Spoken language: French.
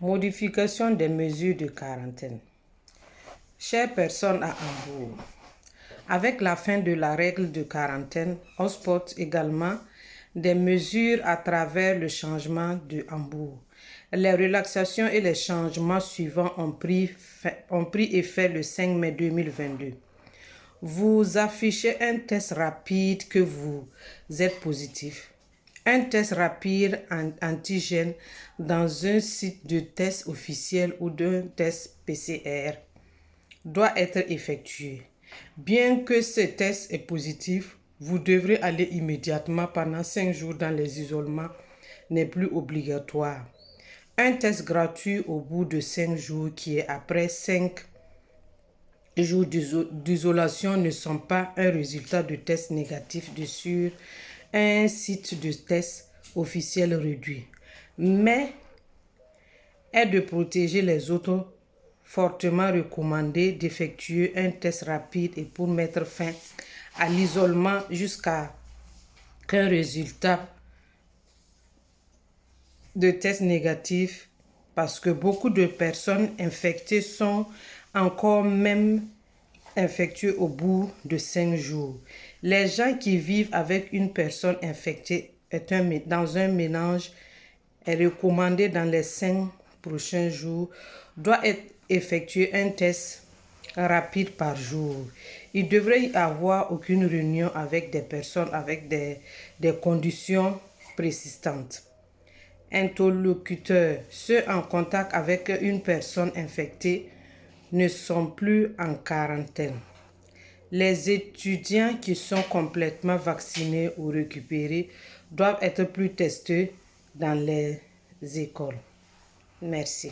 Modification des mesures de quarantaine. Chères personnes à Hambourg, avec la fin de la règle de quarantaine, on porte également des mesures à travers le changement de Hambourg. Les relaxations et les changements suivants ont pris effet le 5 mai 2022. Vous affichez un test rapide que vous êtes positif. Un test rapide antigène dans un site de test officiel ou d'un test PCR doit être effectué. Bien que ce test est positif, vous devrez aller immédiatement pendant 5 jours dans les isolements n'est plus obligatoire. Un test gratuit au bout de 5 jours qui est après 5 jours d'isolation ne sont pas un résultat de test négatif sur un site de test officiel réduit, mais est de protéger les autres. Fortement recommandé d'effectuer un test rapide et pour mettre fin à l'isolement jusqu'à qu'un résultat de test négatif, parce que beaucoup de personnes infectées sont encore même infectées au bout de 5 jours. Les gens qui vivent avec une personne infectée dans un ménage est recommandé dans les 5 prochains jours doit effectuer un test rapide par jour. Il devrait y avoir aucune réunion avec des personnes avec des conditions persistantes. Interlocuteurs, ceux en contact avec une personne infectée ne sont plus en quarantaine. Les étudiants qui sont complètement vaccinés ou récupérés doivent être plus testés dans les écoles. Merci.